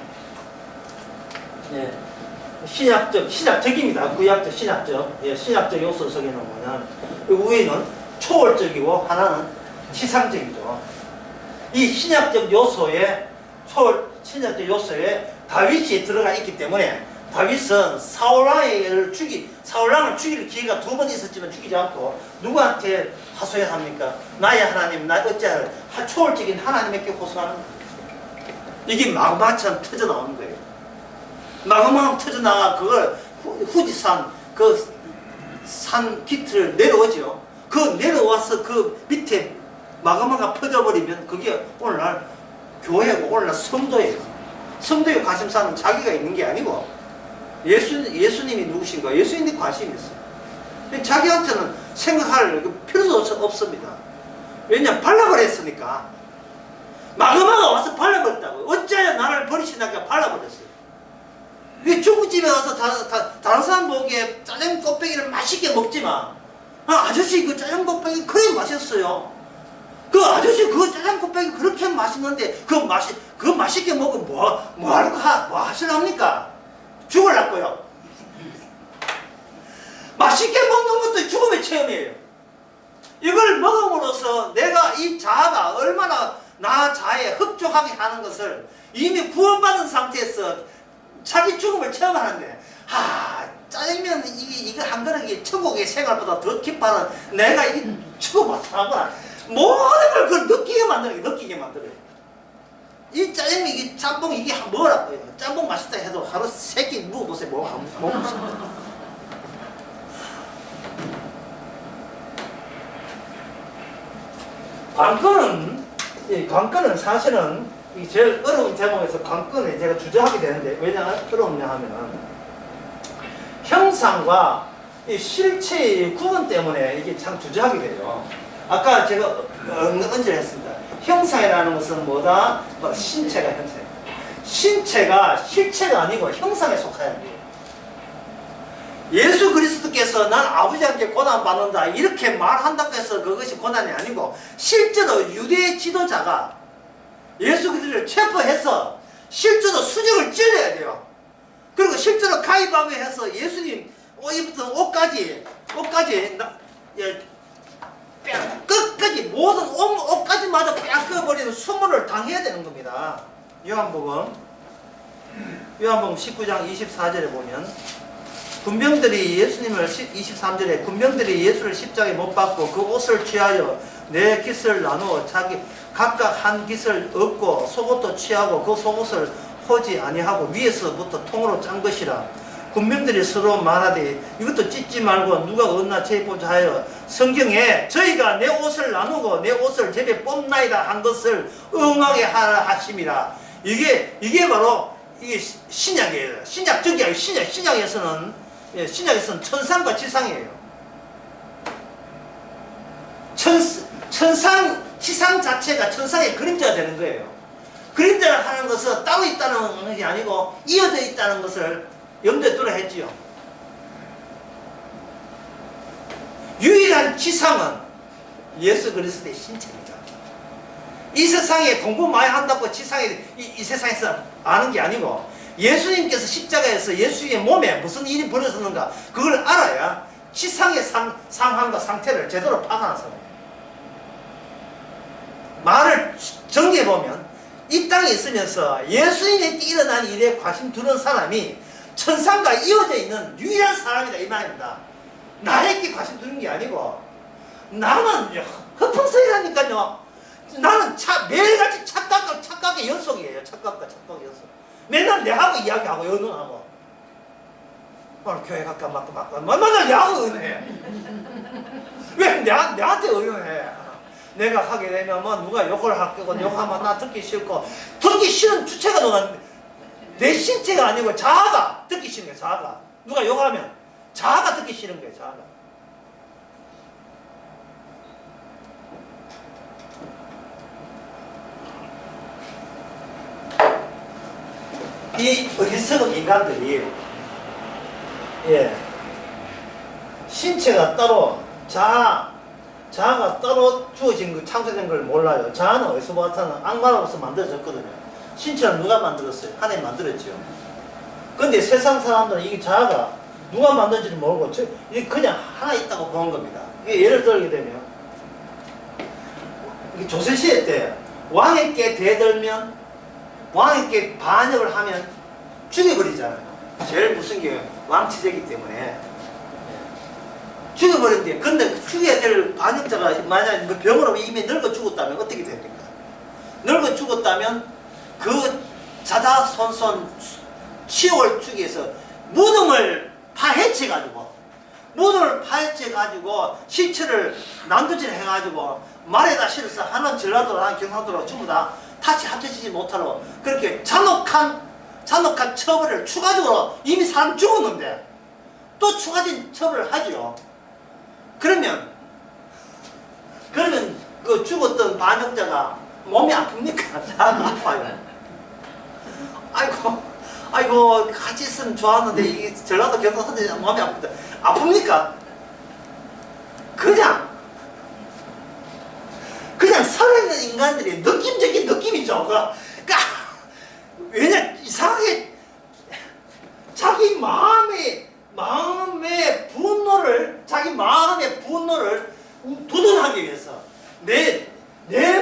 신약적입니다. 구약적 신약적 요소 속에는 뭐냐면 위에는 초월적이고 하나는 지상적이죠. 이 신약적 요소에 다윗이 들어가 있기 때문에 다윗은 사울왕을 죽일 기회가 2번 있었지만 죽이지 않고 누구한테 하소연합니까? 나의 하나님, 나 어찌하여 초월적인 하나님에게 호소하는 거예요. 이게 마그마처럼 터져나오는 거예요. 마그마가 터져나와 그걸 후지산 그 산 깃을 내려오죠. 그 내려와서 그 밑에 마그마가 퍼져버리면 그게 오늘날 교회고 오늘날 성도예요. 성도의 관심사는 자기가 있는 게 아니고 예수님이 누구신가? 예수님이 관심이 있어요. 자기한테는 생각할 필요도 없습니다. 왜냐하면 발라버렸으니까. 마그마가 와서 발라버렸다고요. 어찌하여 나를 버리시나까 발라버렸어요. 중국집에 가서 다른 사람 보기에 짜장 곱빼기를 맛있게 먹지만 아저씨 그 짜장 곱빼기 그래 맛있어요. 그 아저씨 그 짜장 곱빼기 그렇게 맛있는데 그 맛있게 먹으면 뭐 하시랍니까? 죽을라고요. 맛있게 먹는 것도 죽음의 체험이에요. 이걸 먹음으로써 내가 이 자아가 얼마나 나 자아에 흡족하게 하는 것을 이미 구원받은 상태에서 자기 죽음을 체험하는데 짜장면 이거 한 그릇이 천국의 생활보다 더 기뻐하는 내가 이 죽어봤다구나. 모든 걸 그걸 느끼게 만들어요. 이 짜장면 이게 짬뽕 이게 뭐라고요? 짬뽕 맛있다 해도 하루 3끼 먹어보세요. 못 먹습니다. 관건은 사실은 이 제일 어려운 제목에서 관건에 제가 주저하게 되는데 왜냐 어려웠냐 하면은 형상과 이 실체의 구분 때문에 이게 참 주저하게 돼요. 아까 제가 언질했습니다. 형상이라는 것은 뭐다? 신체가 형상. 신체가 실체가 아니고 형상에 속하는 거예요. 예수 그리스도께서 난 아버지한테 고난받는다 이렇게 말한다고 해서 그것이 고난이 아니고 실제로 유대 지도자가 예수 그리스도를 체포해서 실제로 수직을 찔러야 돼요. 그리고 실제로 가위바위보해서 예수님 입었던 옷까지 끝까지 모든 옷까지마저 뺏겨버리는 수모를 당해야 되는 겁니다. 요한복음 19장 24절에 보면 군병들이 예수님을 23절에 군병들이 예수를 십자가에 못 박고 그 옷을 취하여 네 깃을 나누어 각각 한 깃을 얻고 속옷도 취하고 그 속옷을 호지 아니하고 위에서부터 통으로 짠 것이라. 군병들이 서로 말하되 이것도 찢지 말고 누가 얻나 재보자 하여 성경에 저희가 내 옷을 나누고 내 옷을 제배 뽑나이다 한 것을 응하게 하라 하심이라. 이게 바로 이게 신약이에요. 신약적이에요. 신약에서는 천상과 지상이에요. 지상 자체가 천상의 그림자가 되는 거예요. 그림자를 하는 것은 따로 있다는 것이 아니고 이어져 있다는 것을 염두에 두라 했지요. 유일한 지상은 예수 그리스도의 신체입니다. 이 세상에 공부 많이 한다고 지상에 이 세상에서 아는 게 아니고 예수님께서 십자가에서 예수의 몸에 무슨 일이 벌어졌는가 그걸 알아야 지상의 상황과 상태를 제대로 파악하는 사람이에요. 말을 정리해보면 이 땅에 있으면서 예수님에게 일어난 일에 관심 두는 사람이 천상과 이어져 있는 유일한 사람이다 이 말입니다. 나에게 관심 두는 게 아니고 나는 허풍성이라니까요. 나는 매일같이 착각의 연속이에요. 착각의 연속. 맨날 내하고 이야기하고 의논하고 오늘 교회 갈까 말까 맨날 내하고 의논해. 왜 내한테 의논해? 내가 하게 되면 뭐 누가 욕을 할 거고 욕하면 나 듣기 싫고 듣기 싫은 주체가 내 신체가 아니고 자아가 듣기 싫은 거예요. 자아가 누가 욕하면 자아가 듣기 싫은 거예요. 자아가 이 어리석은 인간들이 예, 신체가 따로 자아가 따로 주어진 그 창조된 걸 몰라요. 자아는 어디서 왔다는 악마로부터 만들어졌거든요. 신체는 누가 만들었어요? 하나님 만들었죠. 근데 세상 사람들은 이 자아가 누가 만든지를 모르고 이게 그냥 하나 있다고 보는 겁니다. 이게 예를 들게 되면 조선시대 때 왕에게 대들면 왕에게 반역을 하면 죽여버리잖아요. 제일 무슨 게 왕치제이기 때문에 죽여버린대. 근데 그 죽여야 될 반역자가 만약 병으로 이미 늙어 죽었다면 어떻게 됩니까? 늙어 죽었다면 그 자자손손 10월 주기에서 무덤을 파헤쳐가지고 시체를 난도질 해가지고 말에다 실어서 하는 전라도로 하는 경상도로 전부 다 다시 합쳐지지 못하러 그렇게 잔혹한 처벌을 추가적으로 이미 사람 죽었는데 또 추가적인 처벌을 하죠. 그러면 그 죽었던 반역자가 몸이 아픕니까? 다 아파요. 아이고 같이 있으면 좋았는데 이 전라도 경상도 몸이 아프다. 아픕니까? 그냥 살아있는 인간들이 느낌적인 느낌이죠. 그러니까 왜냐 이상하게 자기 마음의 분노를 도전하기 위해서 내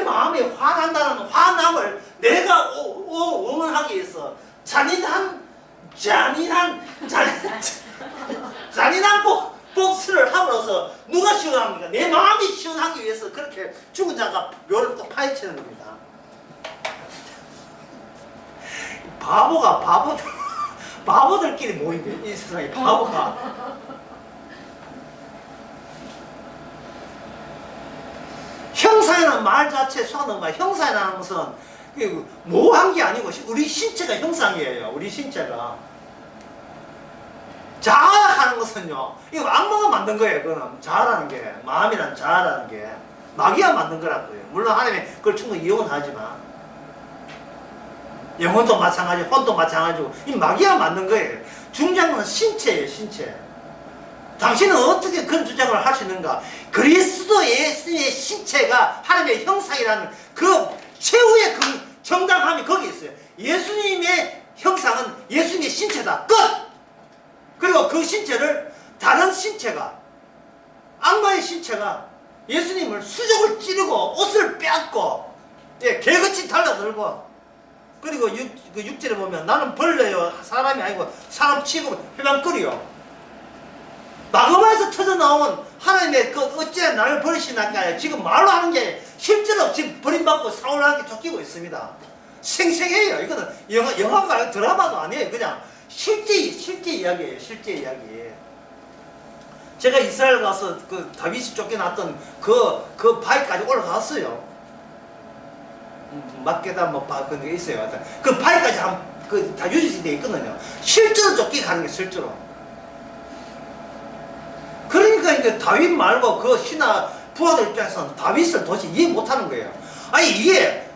마음이 화난다는 화남을 내가 응원하기 위해서 잔인한 복수를 함으로써 누가 시원합니까? 내 마음이 시원하기 위해서 그렇게 죽은 자가 묘를 또 파헤치는 겁니다. 바보들끼리 모인 거예요. 이 세상에 바보가. 형상이라는 말 자체에 속하는 거야. 형상이라는 것은 모호한 게 아니고 우리 신체가 형상이에요. 우리 신체가. 자아하는 것은요, 이거 악마가 만든 거예요. 그거는 자아라는 게, 마음이란 자아라는 게 마귀가 만든 거라고요. 물론 하나님이 그걸 충분히 이용은 하지만 영혼도 마찬가지, 혼도 마찬가지고 이 마귀가 만든 거예요. 중요한 건 신체예요, 신체. 당신은 어떻게 그런 주장을 할 수 있는가? 그리스도 예수의 신체가 하나님의 형상이라는 그 최후의 그 정당함이 거기 있어요. 예수님의 형상은 예수님의 신체다. 끝! 그리고 그 신체를 다른 신체가, 악마의 신체가 예수님을 수족을 찌르고 옷을 빼앗고 개같이 달라들고, 그리고 그 6절에 보면 나는 벌레요 사람이 아니고 사람 치고 회방거리요. 마그마에서 터져나온 하나님의 그 어째 나를 버리시나까 지금 말로 하는 게 실제로 지금 버림받고 사울하게 쫓기고 있습니다. 생생해요. 이거는 영화가 드라마도 아니에요. 그냥 실제 이야기예요. 실제 이야기. 제가 이스라엘 가서 그 다윗이 쫓겨났던 그 바위까지 올라갔어요. 막게다 그런 게 있어요. 그 바위까지 다 유지되어 있거든요. 실제로 쫓겨가는 게 실제로. 그러니까 이게 다윗 말고 그 신하 부하들 입장에서는 다윗을 도대체 이해 못하는 거예요. 아니 이게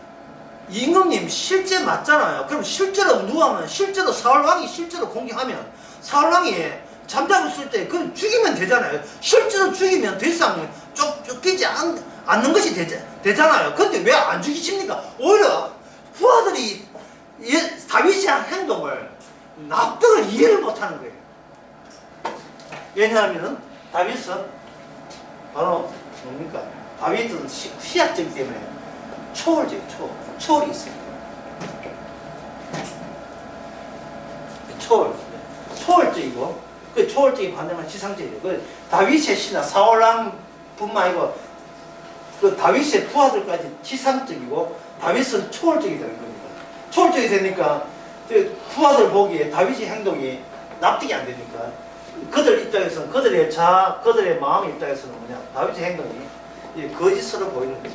임금님 실제 맞잖아요. 그럼 실제로 누가 하면 실제로 사울왕이 실제로 공격하면 사울왕이 잠자고 있을 때 그럼 죽이면 되잖아요. 실제로 죽이면 더 이상 쫓기지 않는 것이 되잖아요. 근데 왜 안 죽이십니까? 오히려 부하들이 다윗이 한 행동을 납득을 이해를 못하는 거예요. 왜냐하면 다윗은 바로 뭡니까? 다윗은 시약적이기 때문에 초월적이에요. 초월이 있어요. 초월적이고 그 초월적인 반대는 지상적이에요. 그 다윗의 신하 사울왕뿐만 아니고 그 다윗의 부하들까지 지상적이고 다윗은 초월적이 되는 겁니다. 초월적이 되니까 부하들 보기에 다윗의 행동이 납득이 안 되니까 그들 입장에서는 그들의 마음 입장에서는 뭐냐 다윗의 행동이 거짓으로 보이는 거죠.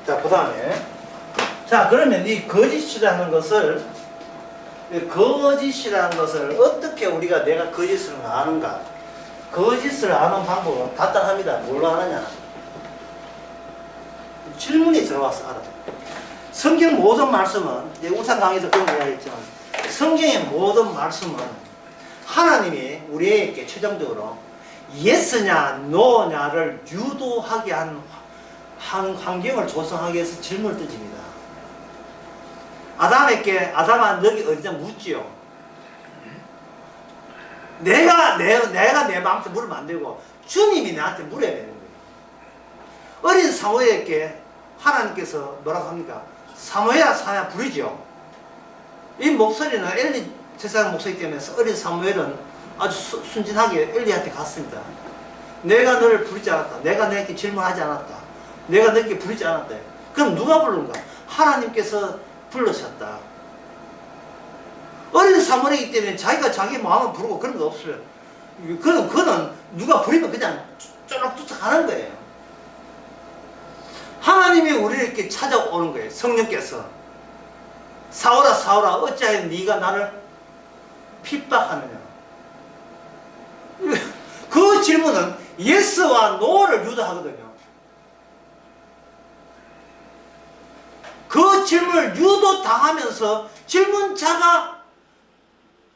자, 그 다음에 자 그러면 이 거짓이라는 것을 어떻게 우리가 내가 거짓을 아는가? 거짓을 아는 방법은 간단합니다. 뭘로 아느냐? 질문이 들어와서 알아요. 성경 모든 말씀은, 이제 우상 강의도 그런 거 이야기했지만, 성경의 모든 말씀은 하나님이 우리에게 최종적으로 예스냐, 노냐를 유도하게 한 환경을 조성하기 위해서 질문을 던집니다. 아담에게, 아담아, 너기 어디냐 묻지요. 내가 내 마음한테 물으면 안 되고, 주님이 나한테 물어야 되는 거예요. 어린 사무엘에게 하나님께서 뭐라고 합니까? 사무엘아, 사야 부르죠. 이 목소리는 엘리 제사장 목소리 때문에 어린 사무엘은 아주 순진하게 엘리한테 갔습니다. 내가 너를 부르지 않았다. 내가 너에게 질문하지 않았다. 내가 너에게 부르지 않았다. 그럼 누가 부른가? 하나님께서 불러셨다. 어린 사무엘이기 때문에 자기가 자기 마음을 부르고 그런 거 없어요. 그는 누가 부리면 그냥 쫄락 쫓아가는 거예요. 하나님이 우리를 이렇게 찾아오는 거예요. 성령께서. 사울아, 사울아, 어찌하여 네가 나를 핍박하느냐. 그 질문은 예스와 노를 유도하거든요. 그 질문을 유도당하면서 질문자가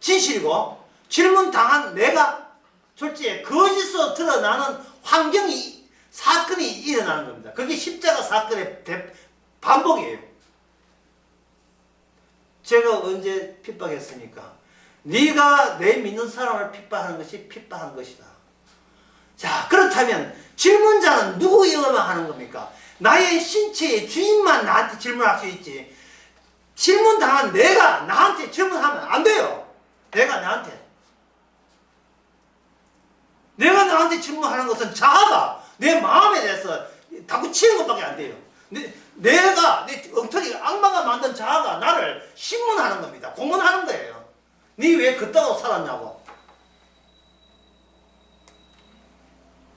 진실이고 질문당한 내가 졸지에 거짓으로 드러나는 환경이, 사건이 일어나는 겁니다. 그게 십자가 사건의 반복이에요. 제가 언제 핍박했습니까? 네가 내 믿는 사람을 핍박하는 것이 핍박한 것이다. 자, 그렇다면 질문자는 누구에게만 하는 겁니까? 나의 신체의 주인만 나한테 질문할 수 있지, 질문당한 내가 나한테 질문하면 안 돼요. 내가 나한테 질문하는 것은 자아가 내 마음에 대해서 다구치는 것밖에 안 돼요. 내가, 내 엉터리 악마가 만든 자아가 나를 신문하는 겁니다. 공문하는 거예요. 네 왜 그따고 살았냐고.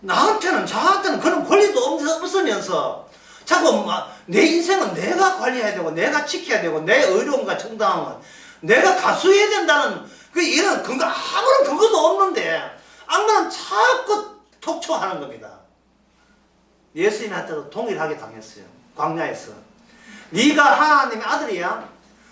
저한테는 그런 권리도 없으면서 자꾸 내 인생은 내가 관리해야 되고 내가 지켜야 되고 내 의로움과 정당함은 내가 가수해야 된다는 이런 근거, 아무런 근거도 없는데 악마는 자꾸 톡촉하는 겁니다. 예수님한테도 동일하게 당했어요. 광야에서. 네가 하나님의 아들이야?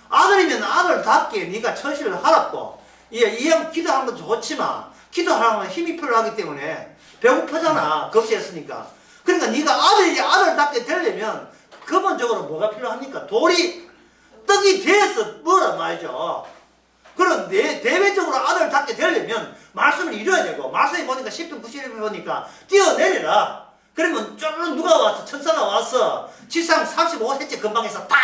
아들이면 아들답게 네가 처신을 하라고. 이형 기도하는 것도 좋지만 기도하려면 힘이 필요하기 때문에 배고프잖아. 급시했으니까. 그러니까 네가 아들답게 되려면 근본적으로 뭐가 필요합니까? 돌이 떡이 돼서 뭐란 말이죠. 그럼 대외적으로 아들답게 되려면 말씀을 이뤄야 되고, 말씀이 보니까 10편 91편 보니까 뛰어내리라. 그러면 쫄 누가 와서, 천사가 와서 지상 35cm 근방에서 딱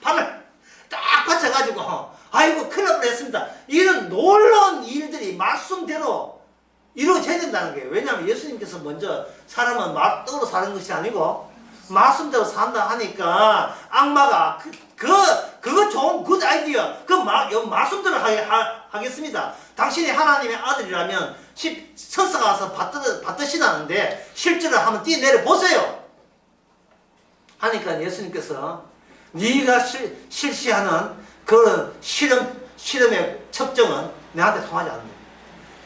발을 딱 받쳐가지고 아이고 큰일 날 뻔했습니다. 이런 놀라운 일들이 말씀대로 이루어져야 된다는 거예요. 왜냐하면 예수님께서 먼저 사람은 떡으로 사는 것이 아니고 말씀대로 산다 하니까 악마가 그거 좋은 굿 아이디어, 말씀대로 하겠습니다. 당신이 하나님의 아들이라면 천사가 와서 받으시다는데 실제로 한번 뛰어내려 보세요 하니까 예수님께서 네가 실시하는 그런 실험의 첩정은 내한테 통하지 않는다.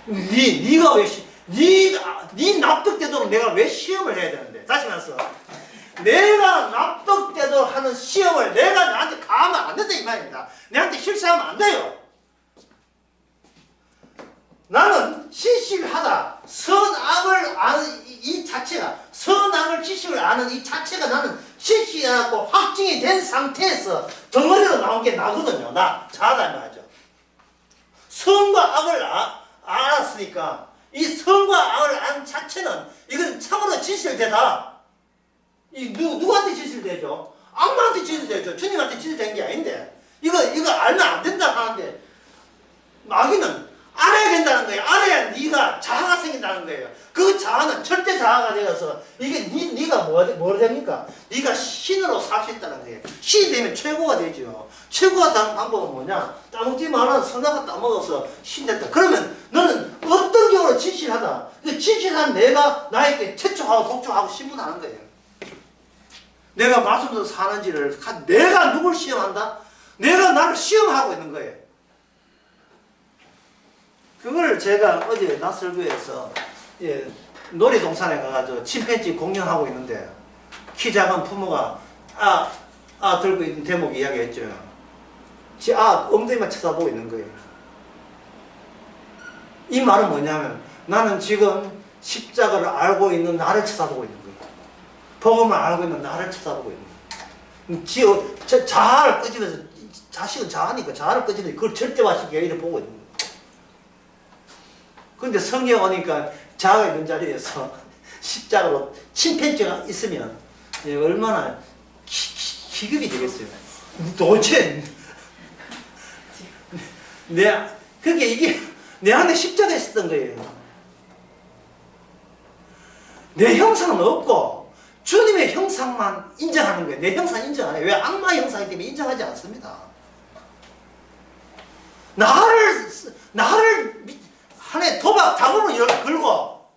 네가 왜 네 납득되도록 내가 왜 시험을 해야 되는데? 다시 말해서 내가 납득되도록 하는 시험을 내가 나한테 가하면 안 된다 이 말입니다. 내한테 실수하면 안 돼요. 나는 신실하다, 선악을 아는 이 자체가, 선악을 지식을 아는 이 자체가 나는 실시하고 확증이 된 상태에서 덩어리로 나온 게 나거든요. 자아다 말이죠. 선과 악을 알았으니까 이 선과 악을 아는 자체는 이건 참으로 진실되다. 누구한테 진실되죠? 악마한테 진실되죠. 주님한테 진실된 게 아닌데 이거 알면 안 된다 하는데 마귀는 알아야 된다는 거예요. 알아야 네가 자아가 생긴다는 거예요. 그 자아는 절대 자아가 되어서 이게 네가 뭐 됩니까? 네가 신으로 살 수 있다는 거예요. 신이 되면 최고가 되죠. 최고가 되는 방법은 뭐냐? 따먹지 마라. 선악을 따먹어서 신 됐다. 그러면 너는 어떤 경우로 진실하다. 그 진실한 내가 나에게 채촉하고 독촉하고 신문하는 거예요. 내가 말씀대로 사는지를 내가 누굴 시험한다? 내가 나를 시험하고 있는 거예요. 그걸 제가 어제 낯설교에서 놀이동산에 가가지고 침팬지 공연하고 있는데 키 작은 부모가 들고 있는 대목 이야기했죠. 지 엉덩이만 쳐다보고 있는 거예요. 이 말은 뭐냐면 나는 지금 십자가를 알고 있는 나를 쳐다보고 있는 거예요. 복음을 알고 있는 나를 쳐다보고 있는 거예요. 자아를 끄집어서 자식은 자아니까 자아를 끄집어서 그걸 절대화시키게 이렇게 보고 있는 거예요. 근데 성경 오니까 자아가 있는 자리에서 십자가로 침팬지가 있으면 얼마나 기급이 되겠어요. 도대체 그게 이게 내 안에 십자가 있었던 거예요. 내 형상은 없고 주님의 형상만 인정하는 거예요. 내 형상 인정 안 해요. 왜? 악마의 형상이기 때문에 인정하지 않습니다. 나를 한해 도박 자금으로 걸고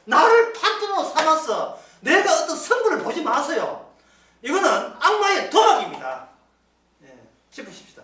나를 판돈으로 삼아서 내가 어떤 성분을 보지 마세요. 이거는 악마의 도박입니다. 짚으십시다.